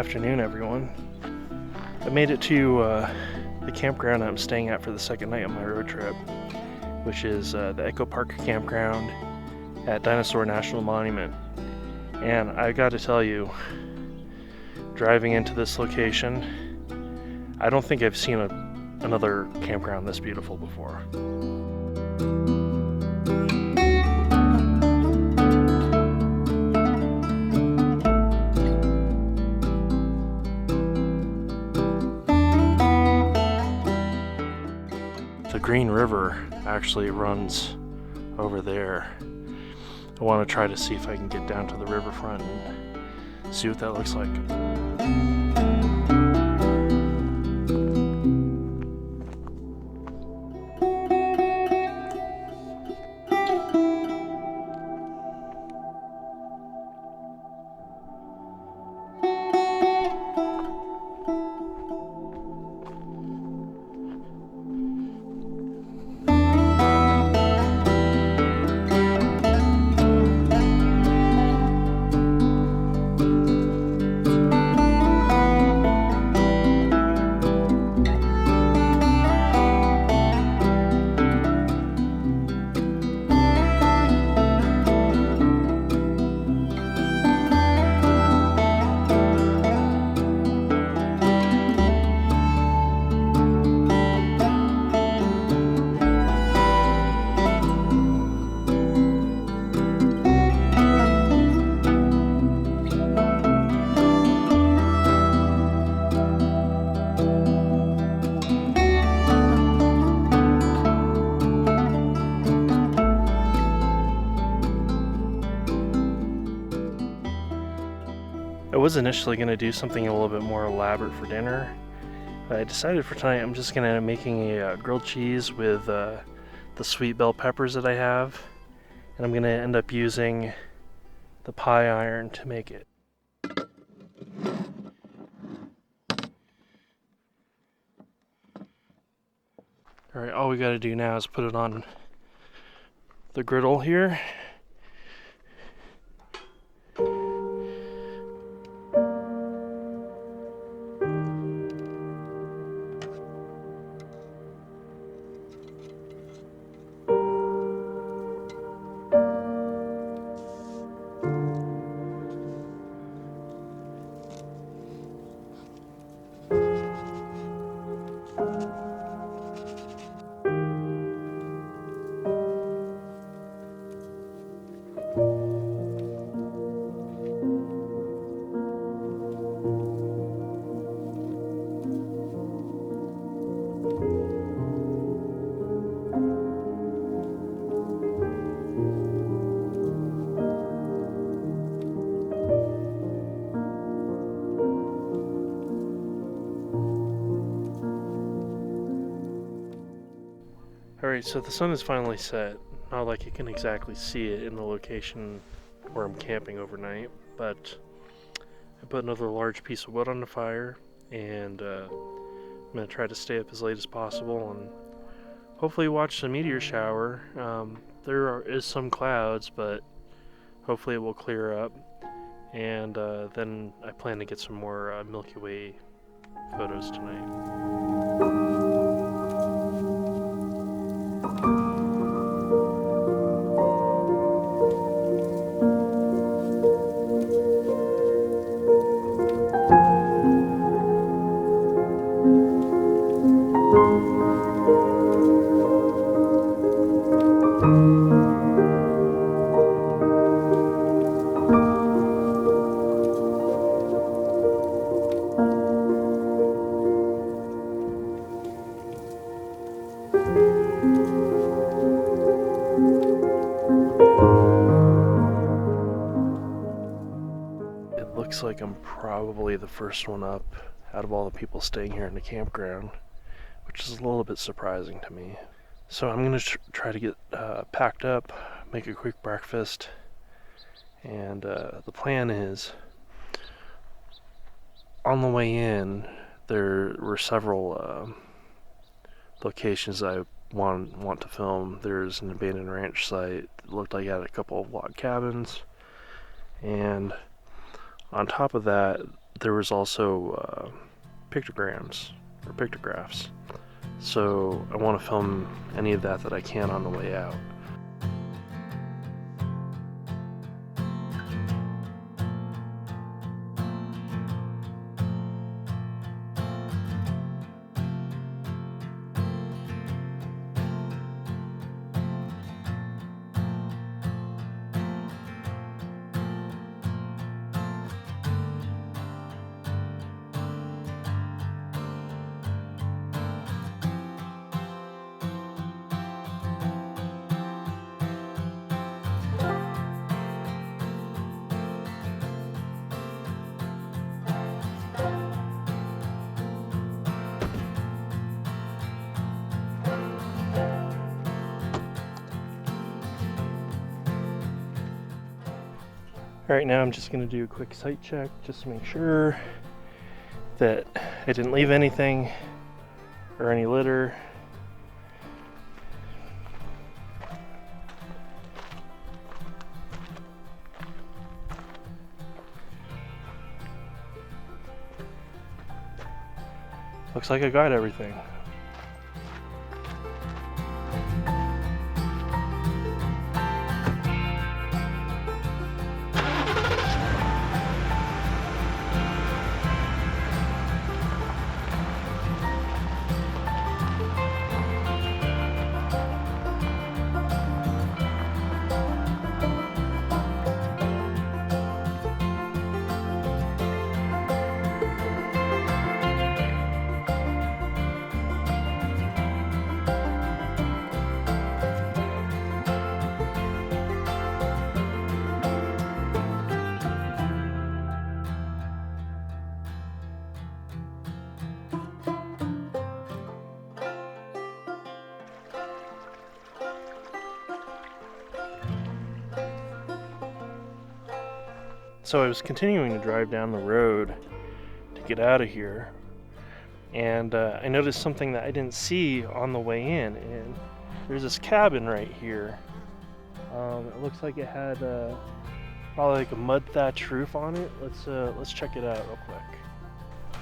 afternoon, everyone. I made it to the campground I'm staying at for the second night on my road trip, which is the Echo Park campground at Dinosaur National Monument. And I got to tell you, driving into this location, I don't think I've seen another campground this beautiful before. The Green River actually runs over there. I want to try to see if I can get down to the riverfront and see what that looks like. I was initially going to do something a little bit more elaborate for dinner, but I decided for tonight I'm just going to making a grilled cheese with the sweet bell peppers that I have, and I'm going to end up using the pie iron to make it. Alright, all we got to do now is put it on the griddle here. Alright, so the sun is finally set. Not like you can exactly see it in the location where I'm camping overnight, but I put another large piece of wood on the fire, and I'm going to try to stay up as late as possible and hopefully watch the meteor shower. There is some clouds, but hopefully it will clear up, and then I plan to get some more Milky Way photos tonight. Looks like I'm probably the first one up out of all the people staying here in the campground, which is a little bit surprising to me. So I'm going to try to get packed up, make a quick breakfast, and the plan is, on the way in, there were several locations I want to film. There's an abandoned ranch site that looked like it had a couple of log cabins, and on top of that, there was also pictograms or pictographs. So I want to film any of that I can on the way out. Alright, now I'm just going to do a quick site check just to make sure that I didn't leave anything or any litter. Looks like I got everything. So I was continuing to drive down the road to get out of here, and I noticed something that I didn't see on the way in, and there's this cabin right here. It looks like it had probably like a mud thatch roof on it. Let's check it out real quick.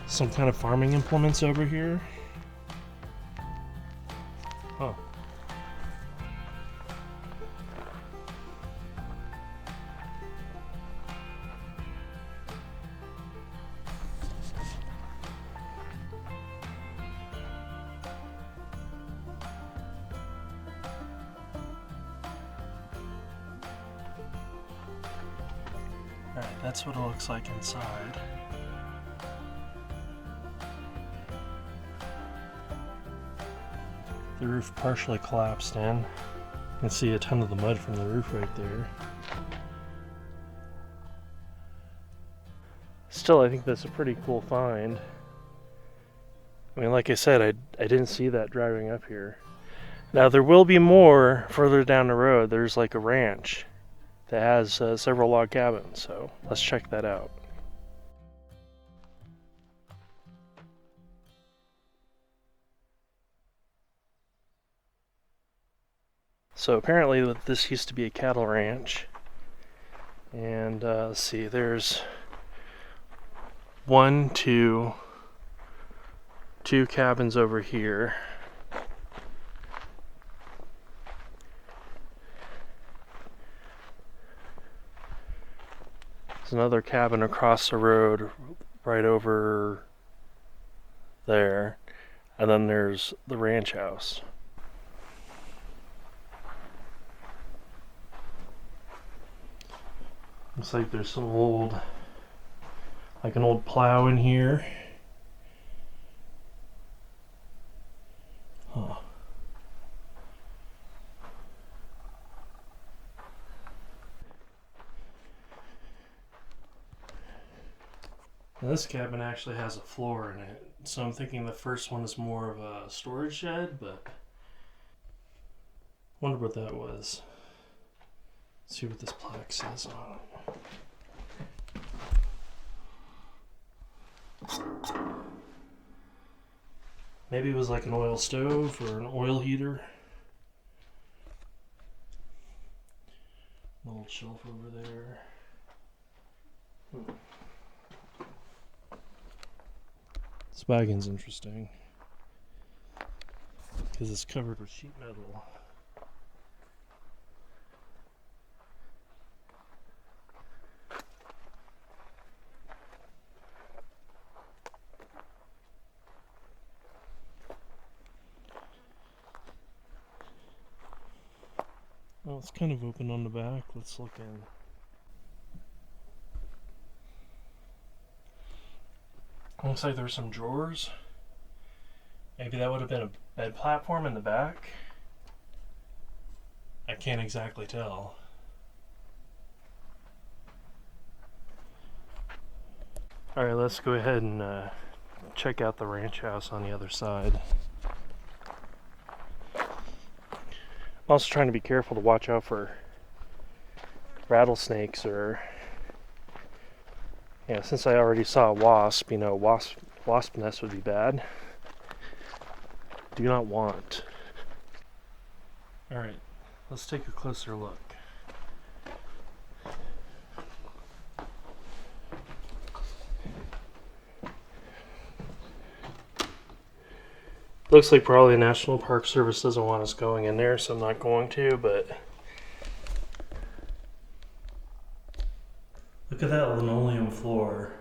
Some kind of farming implements over here. Huh. Alright, that's what it looks like inside. The roof partially collapsed in. You can see a ton of the mud from the roof right there. Still, I think that's a pretty cool find. I mean, like I said, I didn't see that driving up here. Now, there will be more further down the road. There's like a ranch that has several log cabins, so let's check that out. So apparently this used to be a cattle ranch, and let's see, there's two cabins over here. There's another cabin across the road right over there, and then there's the ranch house. Looks like there's some old, like an old plow in here. Huh. Now this cabin actually has a floor in it, so I'm thinking the first one is more of a storage shed, but wonder what that was. Let's see what this plaque says on it. Maybe it was like an oil stove or an oil heater. An old shelf over there. This wagon's interesting because it's covered with sheet metal. Well, it's kind of open on the back. Let's look in. Looks like there's some drawers. Maybe that would have been a bed platform in the back. I can't exactly tell. Alright, let's go ahead and check out the ranch house on the other side. I'm also trying to be careful to watch out for rattlesnakes or... Yeah, since I already saw a wasp, you know, wasp nest would be bad. Do not want. Alright, let's take a closer look. Looks like probably the National Park Service doesn't want us going in there, so I'm not going to, but... Look at that linoleum floor.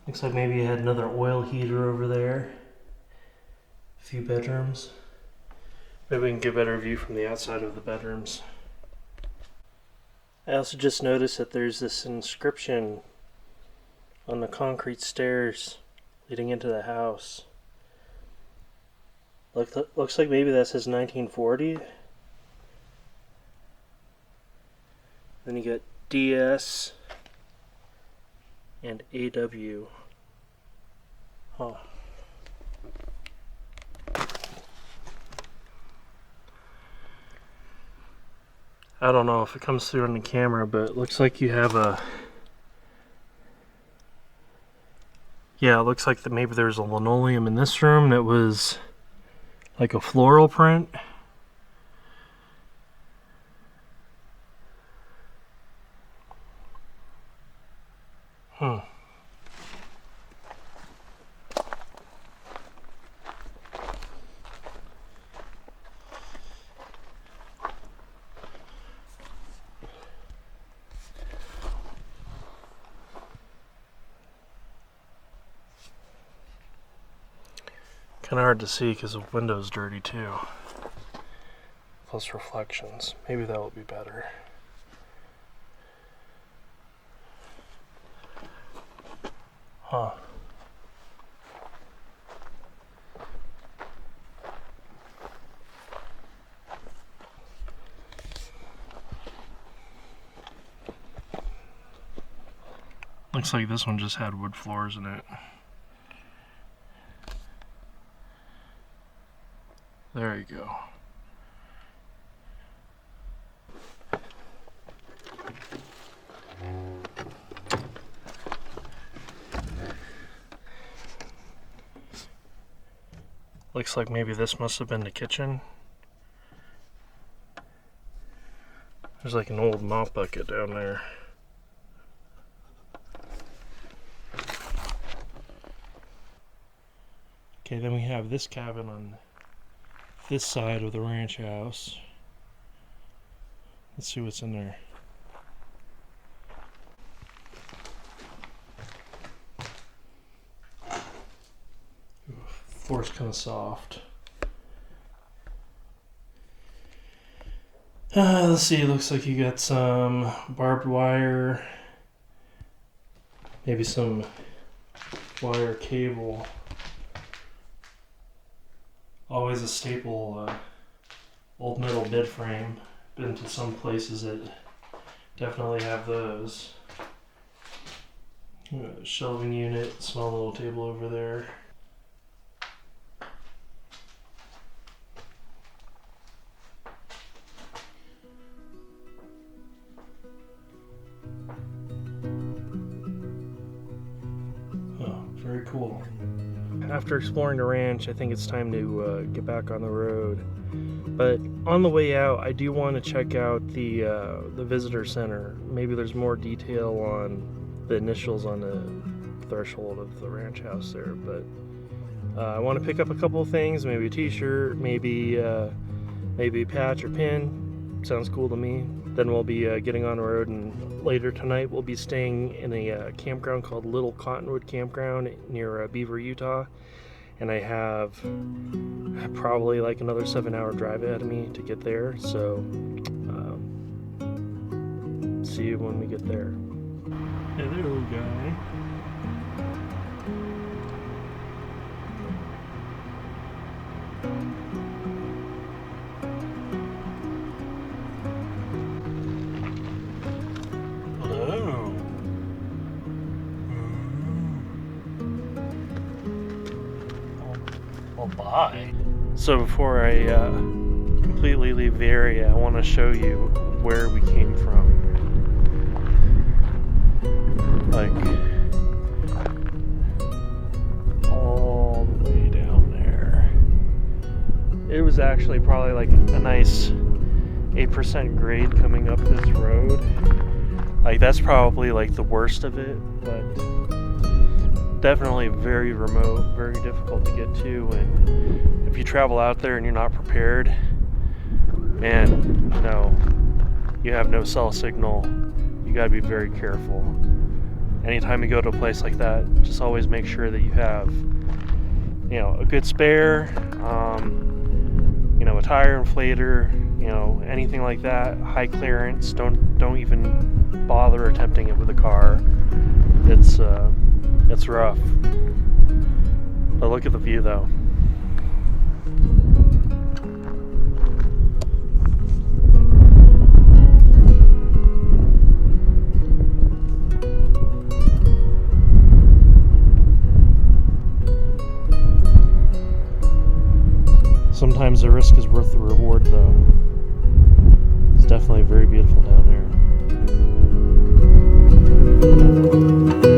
Looks like maybe you had another oil heater over there. A few bedrooms. Maybe we can get a better view from the outside of the bedrooms. I also just noticed that there's this inscription on the concrete stairs leading into the house. Looks like maybe that says 1940. Then you got DS and AW. Huh. I don't know if it comes through on the camera, but it looks like you have a... Yeah, it looks like that maybe there's a linoleum in this room that was like a floral print. Huh. Kind of hard to see because the window's dirty too. Plus reflections. Maybe that will be better. Huh. Looks like this one just had wood floors in it. There you go. Looks like maybe this must have been the kitchen. There's like an old mop bucket down there. Okay, then we have this cabin on this side of the ranch house. Let's see what's in there. Floor's kind of soft. Let's see, it looks like you got some barbed wire, maybe some wire cable. Always a staple, old metal bed frame. Been to some places that definitely have those. Shelving unit, small little table over there. Oh, very cool. after exploring the ranch, I think it's time to get back on the road. But on the way out, I do want to check out the visitor center. Maybe there's more detail on the initials on the threshold of the ranch house there. But I want to pick up a couple of things, maybe a t-shirt, maybe a patch or pin. Sounds cool to me. Then we'll be getting on the road, and later tonight we'll be staying in a campground called Little Cottonwood Campground near Beaver, Utah. And I have probably like another 7-hour drive ahead of me to get there. So see you when we get there. Hello, guy. Bye. So before I completely leave the area, I want to show you where we came from. Like all the way down there. It was actually probably like a nice 8% grade coming up this road. Like that's probably like the worst of it, but definitely very remote, very difficult to get to, and if you travel out there and you're not prepared, man, no, you have no cell signal, you gotta be very careful. Anytime you go to a place like that, just always make sure that you have, you know, a good spare, you know, a tire inflator, you know, anything like that, high clearance. Don't even bother attempting it with a car. It's rough, but look at the view though. Sometimes the risk is worth the reward though. It's definitely very beautiful down there.